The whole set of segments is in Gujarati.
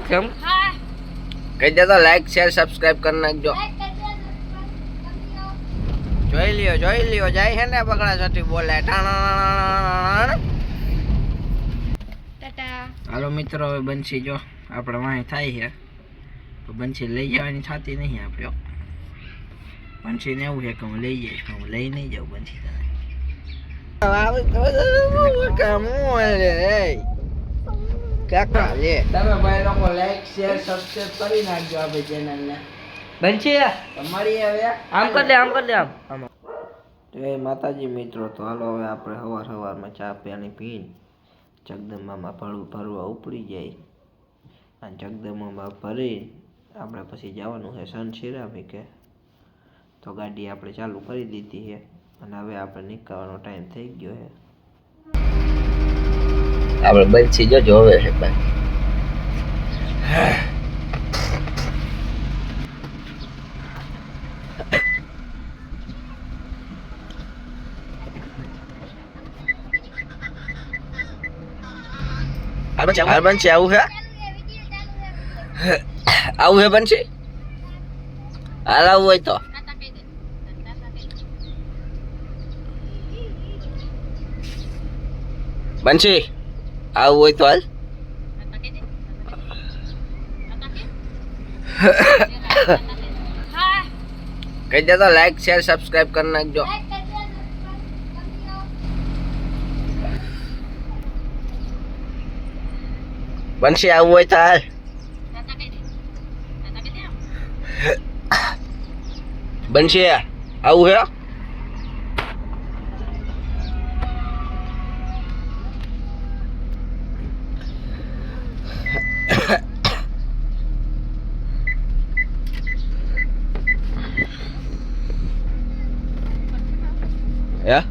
કેમ કહી દે તો લાઈક શેર સબસ્ક્રાઇબ કરી નાખજો. જોઈ લ્યો જાય છે ને બગડા છઠ્ઠી બોલે ટાટા. હાલો મિત્રો, હવે બંસી જો આપણે વાંહી થાય છે તો બંસી લઈ જવાની થતી નહીં આપણે. બંસીને એવું છે કે હું લઈ જઈશ, હું લઈ નહીં જાઉં બંસી તને. કાકા લે તમે ભાઈ લોકો લાઈક શેર સબસ્ક્રાઇબ કરી નાખજો આપણી ચેનલને. બંસી તમારી હવે આમ કર દે આમ જય માતાજી મિત્રો. તો હાલો હવે આપણે સવારમાં ચા પાણી પીને જગદંબામાં ભરવા ઉપડી જાય અને જગદંબામાં ભરી આપણે પછી જવાનું છે સન સિરામિકે. તો ગાડી આપણે ચાલુ કરી દીધી છે અને હવે આપણે નીકળવાનો ટાઈમ થઈ ગયો છે. આપણે બંસી જો જોવે છે ભાઈ. બંસી આવું છે, આવું છે બંસી. હાલ આવું હોય તો બંસી આવું હોય તો હાલ. કહી દે તો લાઈક શેર સબસ્ક્રાઇબ કરી નાખજો. બંસી આવું હોય તો હાલ. બંસી આવું હે. Yeah.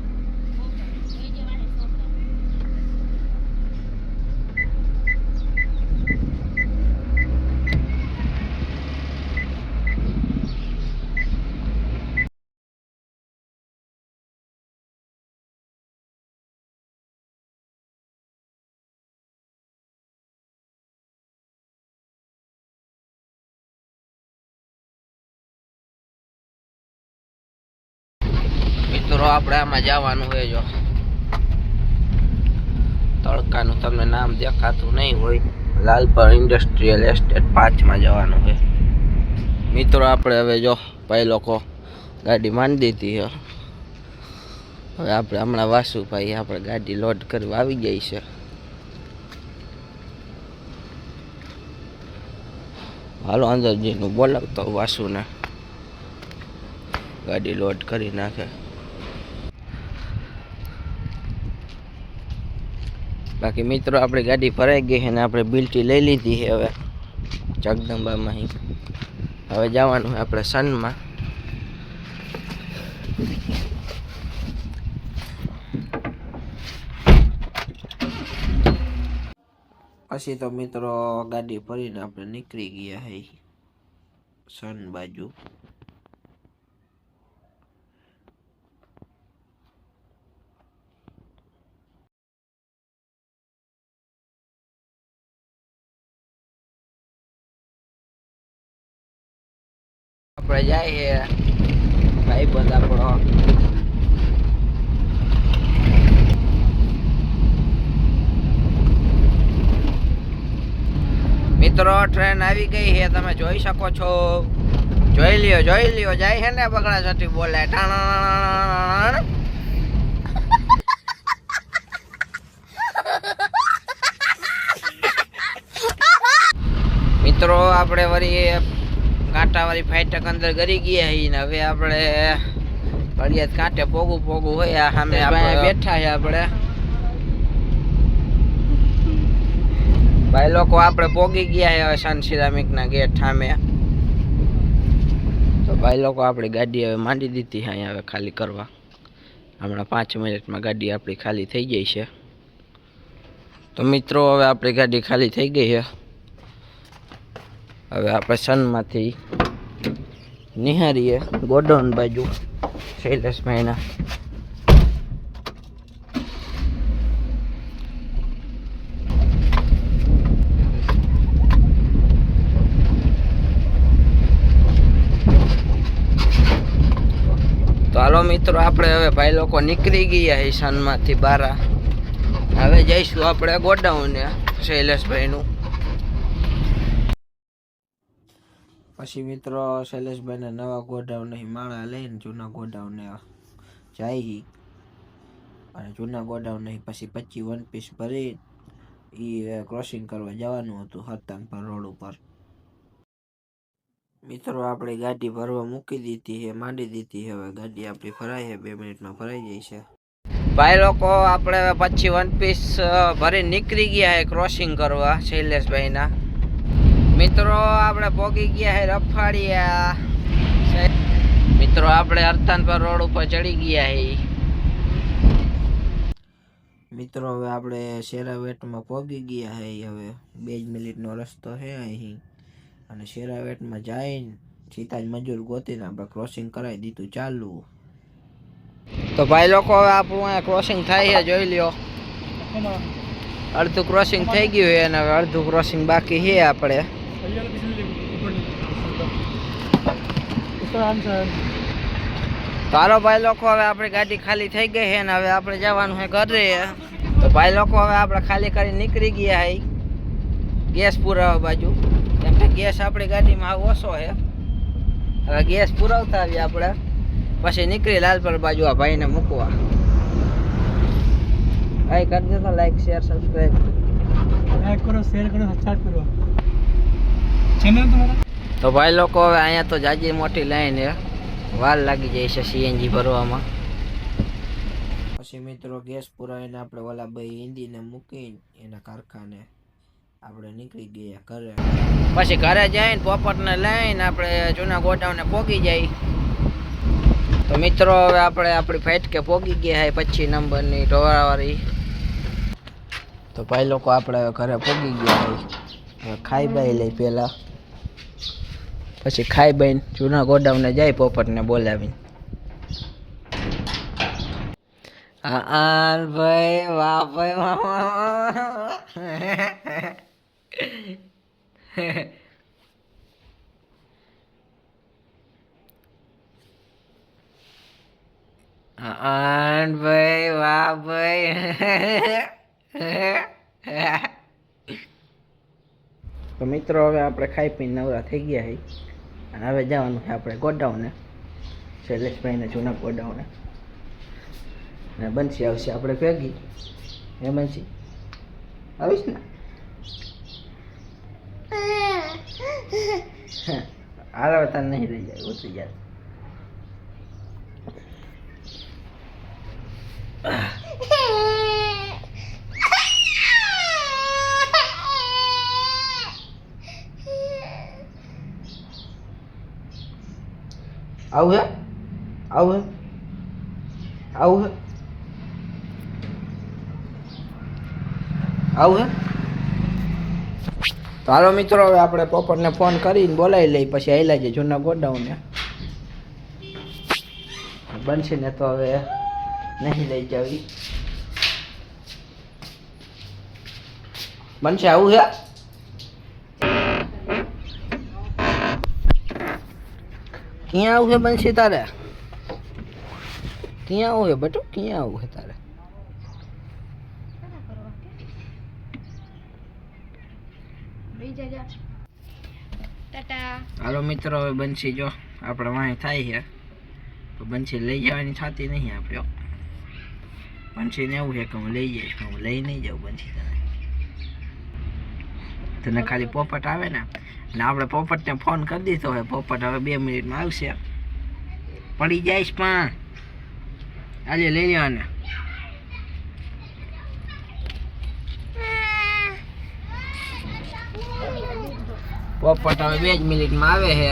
મિત્રો આપણે આમાં જવાનું હોય, જો તડકાનું તમને નામ દેખાતું નહીં હોય, લાલપર ઇન્ડસ્ટ્રીયલ એસ્ટેટ 5 માં જવાનું હોય. મિત્રો આપણે હવે જો ભાઈ લોકો ગાડી માંડી દીધી છે. હવે આપણે હમણાં વાસુભાઈ આપણે ગાડી લોડ કરવા આવી ગઈ છે. હાલો અંદર જઈને બોલાવતો વાસુને ગાડી લોડ કરી નાખે. બાકી મિત્રો આપણી ગાડી ભરાઈ ગઈ છે ને આપણે બિલ્ટી લઈ લીધી છે હવે જગદંબામાં. હવે જવાનું છે આપણે સનમાં. પછી તો મિત્રો ગાડી ભરીને આપણે નીકળી ગયા છે સન બાજુ. આપણે જાય ભાઈ બંધ આપણો. મિત્રો ટ્રેન આવી ગઈ છે, તમે જોઈ શકો છો. જોઈ લ્યો જાય છે ને બગડા છઠ્ઠી બોલે ટાણ. મિત્રો આપણે વળી કાંટાવાળી ફાઈટક અંદર ગરી ગયા છીએ ને હવે આપણે ફરિયાદ કાંઠે પોગું હોય. આ સામે આપણે બેઠા છે. આપણે ભાઈ લોકો આપણે પોગી ગયા છે હવે સન સિરામિક ના ગેટ સામે. તો ભાઈ લોકો આપણી ગાડી હવે માંડી દીધી છે અહીંયા હવે ખાલી કરવા. હમણાં 5 મિનિટમાં ગાડી આપણી ખાલી થઈ ગઈ છે. તો મિત્રો હવે આપણી ગાડી ખાલી થઈ ગઈ છે. હવે આપણે સનમાંથી નિહારીએ ગોડાઉન બાજુ શૈલેષભાઈના. મિત્રો આપણે હવે ભાઈ લોકો નીકળી ગયા ઈશાનમાંથી બહાર. હવે જઈશું આપણે ગોડાઉન શૈલેષભાઈનું. પછી મિત્રો શૈલેષભાઈને નવા ગોડાઉન માળા લઈને જૂના ગોડાઉનને જાય અને જૂના ગોડાઉન પછી 25 1 પીસ ભરી એ ક્રોસિંગ કરવા જવાનું હતું હરતાનપર રોડ ઉપર. મિત્રો આપણે ગાડી ભરવા મૂકી દીધી છે, માંડી દીધી. હવે ગાડી આપણી ભરાય છે, 2 મિનિટમાં ભરાઈ જાય છે. ભાઈ લોકો આપણે 25 1 પીસ ભરી નીકળી ગયા છે ક્રોસિંગ કરવા શૈલેષભાઈના. મિત્રો આપણે પહોંચી ગયા છે રફાડિયા. મિત્રો આપણે હરતાનપર રોડ ઉપર ચડી ગયા છે. મિત્રો હવે આપણે શેરાવેટમાં પહોંચી ગયા છે. હવે 2 મિનિટનો રસ્તો છે અહીં અને શેરાવેટમાં જઈને સીધા જ મજૂર ગોતીને આપણે ક્રોસિંગ કરાવી દીધું ચાલુ. તો ભાઈ લોકો હવે આપણું અહીંયા ક્રોસિંગ થાય છે, જોઈ લ્યો. અડધું ક્રોસિંગ થઈ ગયું છે અને હવે અડધું ક્રોસિંગ બાકી છે. આપણે તારો ભાઈ લોકો હવે આપણી ગાડી ખાલી થઈ ગઈ છે ને હવે આપણે જવાનું છે ઘરે. તો ભાઈ લોકો હવે આપણે ખાલી કરી નીકળી ગયા છે ગેસ પુરાવા બાજુ, કેમ કે ગેસ આપણી ગાડીમાં ઓછો છે. હવે ગેસ પુરાવતા આવીએ આપણે, પછી નીકળી લાલપર બાજુ આ ભાઈને મૂકવા. ભાઈ કરી દેતો લાઈક શેર સબસ્ક્રાઈબ. લાઈક કરો, શેર કરો, સબસ્ક્રાઈબ કરો ચેનલ તમારા. તો ભાઈ લોકો હવે અહીંયા તો જાજી મોટી લાઈન છે, વાર લાગી જાય છે સીએનજી ભરવામાં. પછી મિત્રો ગેસ પુરાવીને આપણે ઓલા ભાઈ હિન્દીને મૂકીને એના કારખાને આપણે નીકળી ગયા ઘરે. પછી ઘરે જઈને પોપટને લઈને આપણે જૂના ગોડાઉને પહોંચી જાય. તો મિત્રો હવે આપણે આપણી ફાટકે પહોંચી ગયા છે 25 નંબરની ઢોરાવાળી. તો ભાઈ લોકો આપણે ઘરે પહોંચી ગયા છે. હવે ખાઈ બાઈ લઈ પહેલાં, પછી ખાઈ બાઈને જૂના ગોડાઉને જાય પોપટને બોલાવીને. હા ભાઈ, વાહ ભાઈ, વાહ. ભાઈ, વાહ ભાઈ. તો મિત્રો હવે આપણે ખાઈ પીને નવરા થઈ ગયા છે અને હવે જવાનું છે આપણે ગોડાઉને, શૈલેષભાઈને જૂના ગોડાઉને. અને બંસી આવશે આપણે ભેગી. હે બંસી આવીશ ને? હાલ તાર નહીં રહી જાય, ઉતરી જાય. આવું હે, આવું હે, આવું હે, આવું હે. તો હાલો મિત્રો હવે આપણે પોપટને ફોન કરીને બોલાવી લઈ, પછી આવેલા છે જૂના ગોડાઉને. બનશે ને તો હવે નહીં લઈ જાવી. બનશે આવું છે? ક્યાં આવું છે બનશે તારે? ક્યાં આવું છે બટુ? ક્યાં આવું છે તારે? હાલો મિત્રો હવે બંસી જો આપણે વાંહે થાય છે તો બંસી લઈ જવાની થતી નહીં આપણે. બંસીને એવું છે કે હું લઈ જઈશ, હું લઈ નહીં જાઉં બંસી તને ખાલી પોપટ આવે ને, અને આપણે પોપટને ફોન કરી દીધો હોય, પોપટ હવે 2 મિનિટમાં આવશે. પડી જઈશ પણ આજે લઈ લેવાને. પોપટ હવે 2 જ મિનિટમાં આવે છે.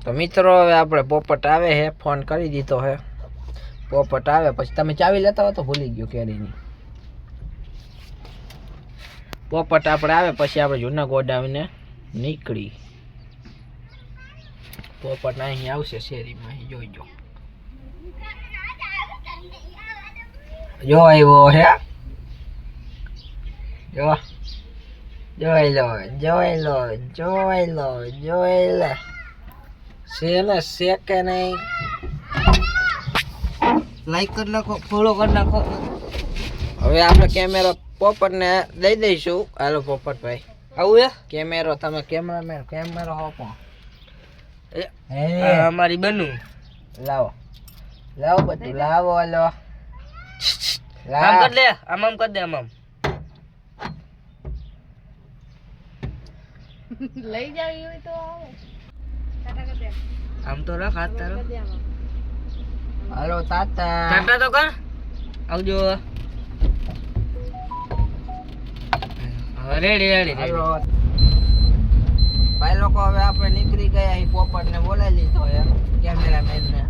તો મિત્રો હવે આપણે પોપટ આવે છે, ફોન કરી દીધો છે. પોપટ આવે પછી તમે ચાવી લેતા હો તો ભૂલી ગયો કેરીની. પોપટ આપણે આવે પછી આપણે જૂના ગોડાવીને નીકળી. પોપટ અહીં આવશે શેરીમાં, અહીં જોઈજો. જો આવ્યો હે, જો જોઈ લો જોઈ લો જોઈ લો જોઈ લે. છે ને છે કે નહીં? લાઈક કરી નાખો, ફોલો કરી નાખો. હવે આપણે કેમેરો પોપટને દઈ દઈશું. હાલો પોપટભાઈ આવું હે કેમેરો, તમે કેમેરામેન કેમેરો હો પણ અમારી બનુ લાવો લાવો બધું લાવો. હાલો આમ કર લે, આમ કર દે, આમ લઈ જાવી હોય તો આવે. ટાટા કર દે. આમ તો રાખ હાથ તારો. હાલો તાતા ટાટા તો કર. આવજો. રેડી રેડી હાલો ભાઈ લોકો. હવે આપણે નીકળી ગયા. અહીં પોપટને બોલાવી લીધો હે કેમેરામેનને.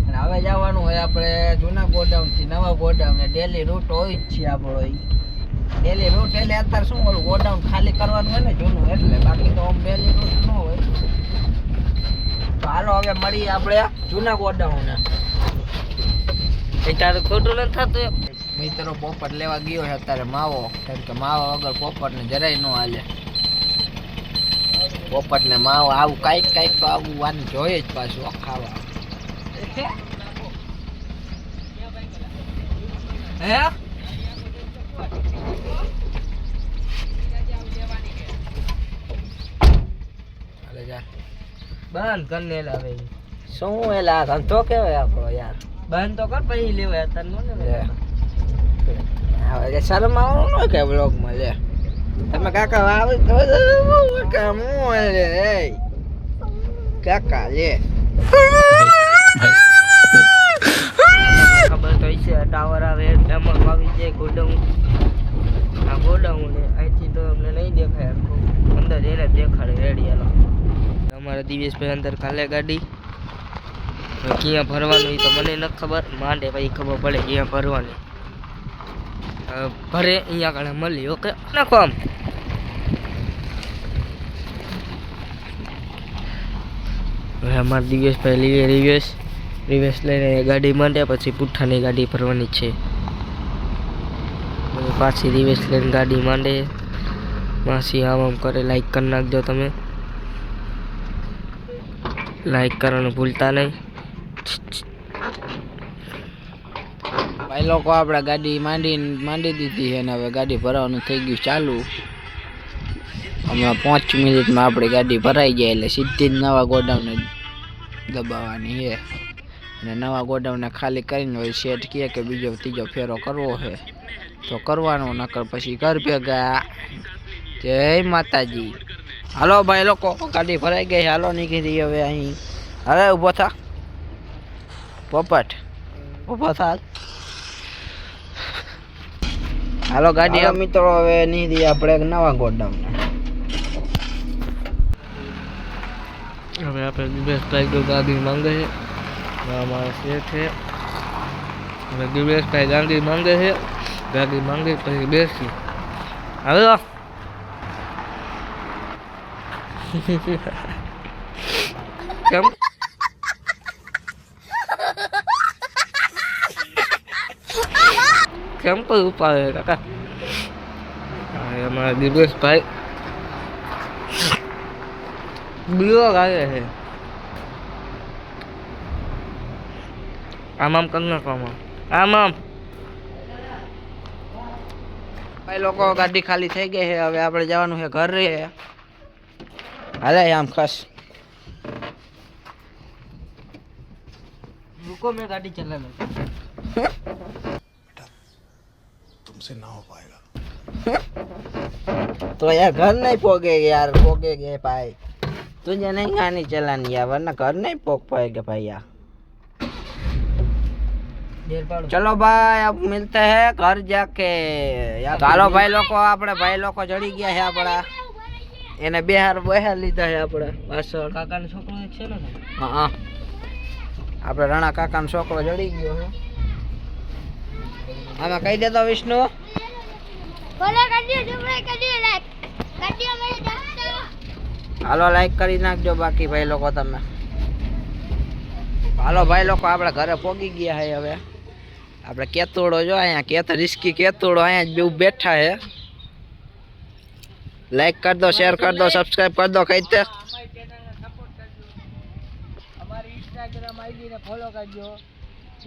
અને હવે જવાનું હોય આપણે જૂના ગોડાઉન થી નવા ગોડાઉન. ડેલી રૂટ હોય જ છે આપણો. ડેલી રૂટ એટલે અત્યારે શું ઓલું ગોડાઉન ખાલી કરવાનું હોય ને જૂનું, એટલે બાકી તો ડેલી રૂટ ન હોય. તો હાલો હવે મળીએ આપણે જૂના ગોડાઉન. તારે ખોટું નથી થતું. મિત્રો પોપટ લેવા ગયો છે અત્યારે માવો, કેમ કે માવો વગર પોપટને જરાય ન હાલે. પોપટને માવો આવું કાંઈક કાંઈક તો આવું વાનું જોઈએ જ પાછું ખાવા. હે બંધ કરીને લાવે શું એલા ધંધો કેવાય આપણો યાર. બંધ તો કર પછી લેવાય. અત્યારે શરમ આવવાનું ન કે બ્લોગમાં લે. તમે કાકા આવે કાકા લે ખબર તો છે. ટાવર આવે એમાં આવી જાય ગોડાઉન. આ ગોડાઉન અહીંથી તો અમને નહીં દેખાય, અંદર જઈને દેખાડે. રેડી હાલો. અમારા દિવેશભાઈ અંદર કાલે ગાડી. ક્યાં ભરવાનું એ તો મને નથી ખબર. માંડે પછી ખબર પડે ક્યાં ભરવાની. ભરે અહીંયા આગળ મળી. ઓકે નાખો આમ. હવે અમારા દિવેશભાઈ લઈએ રિવેશ લઈને ગાડી માંડે. પછી પુઠ્ઠાની ગાડી ભરવાની છે. પાછી રિવેશ લઈને ગાડી માંડે. માસી આમ કરે. લાઈક કરી નાખજો તમે. લાઈક કરવાનું ભૂલતા નહીં. ભાઈ લોકો આપણે ગાડી માંડી દીધી છે ને હવે ગાડી ભરવાનું થઈ ગયું ચાલુ. હમણાં 5 મિનિટમાં આપણી ગાડી ભરાઈ જાય એટલે સીધી જ નવા ગોડાઉનને દબાવવાની છે. અને નવા ગોડાઉનને ખાલી કરીને હોય શેઠ કહે કે બીજો ત્રીજો ફેરો કરવો છે તો કરવાનો, નકર પછી ઘર ભેગા. જય માતાજી. હાલો ભાઈ લોકો ગાડી ભરાઈ ગઈ. હાલો નીકળી હવે અહીં. હવે ઊભો થા પોપટ, ઊભો થા. હાલો ગાડી મિત્રો હવે નીકળી આપણે નવા ગોડાઉન. હવે આપણે દિવેશભાઈ ગાડી માંગે છે. અમારા શેઠ છે. હવે દિવેશભાઈ ગાડી માંગે છે. ગાડી માંગે પછી બેસી. હવે કેમ કેમ પર ઉપાડે કાકા? અમારા દિવેશભાઈ બ્લોગ આવે છે. આમ કરી નાખવામાં. આમ ભાઈ લોકો ગાડી ખાલી થઈ ગઈ છે. હવે આપણે જવાનું છે ઘરે. હાલે આમ ખાસ रुको मैं गाड़ी चला लेता तुमसे ना हो पाएगा तो यार घर नहीं पोगे यार, पोगेगे भाई. तुझे नहीं गाड़ी चलानी यार, वरना घर नहीं पोग पाएगा भाई यार. चलो भाई अब मिलते हैं घर जाके. ચાલો ભાઈ લોકો આપણે ભાઈ લોકો જડી ગયા છે આપણા. એને બહાર લીધા છે આપણે પાછળ. કાકાનો છોકરો છે ને? હા આપણે રણા કાકાનો છોકરો જડી ગયો છે. આમાં કહી દેતો વિષ્ણુ. ફોલો કરજો, સબસ્ક્રાઇબ કરજો, લાઈક કરજો મારી દોસ્તો. હાલો લાઈક કરી નાખજો બાકી ભાઈ લોકો તમે. હાલો ભાઈ લોકો આપણે ઘરે પોગી ગયા છે હવે. આપણે કેતુડો જો અહીંયા રિસ્કી કેતુડો અહીંયા જ બેઠા છે. લાઈક કરી દો, શેર કરી દો, સબસ્ક્રાઇબ કરી દો. કઈ તે અમારી ઇન્સ્ટાગ્રામ આઈડી ને ફોલો કરજો.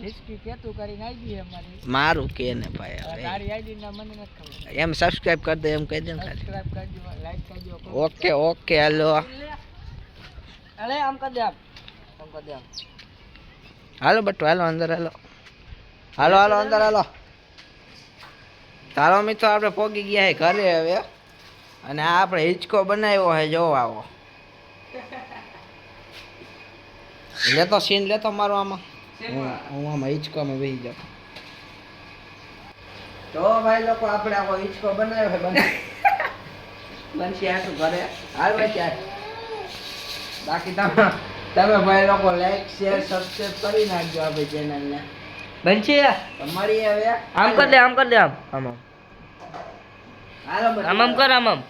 રિસ્કી કેતુ કરીને આઈડી અમારી. મારું કે ને ભાઈ હવે. તારી આઈડી ના મને નથી ખબર. એમ સબસ્ક્રાઇબ કરી દો એમ કહી દે ને ખાલી. સબસ્ક્રાઇબ કરજો, લાઈક કરજો. ઓકે ઓકે હાલો અલે આમ કર દે, આમ કર દે. હાલો બટુ હાલો અંદર હાલો. હાલો હાલો અંદર હાલો. તારો મિત્રો આપણે પોગી ગયા છે ઘરે હવે. અને આ આપણે હિંચકો બનાવ્યો છે જો આવો. લેતો સીન લેતો મારો આમાં. હું આમાં હિંચકોમાં બેસી જાઉં. તો ભાઈ લોકો આપણે આવો હિંચકો બનાવ્યો છે બનશી આટલું ઘરે હાલ ભાઈ ચાલ. બાકી તમે ભાઈ લોકો લાઈક શેર સબસ્ક્રાઇબ કરી નાખજો આપણી ચેનલને. બનશી તમારી હવે આમ કર દે આમ. હાલો આમ કર આમ.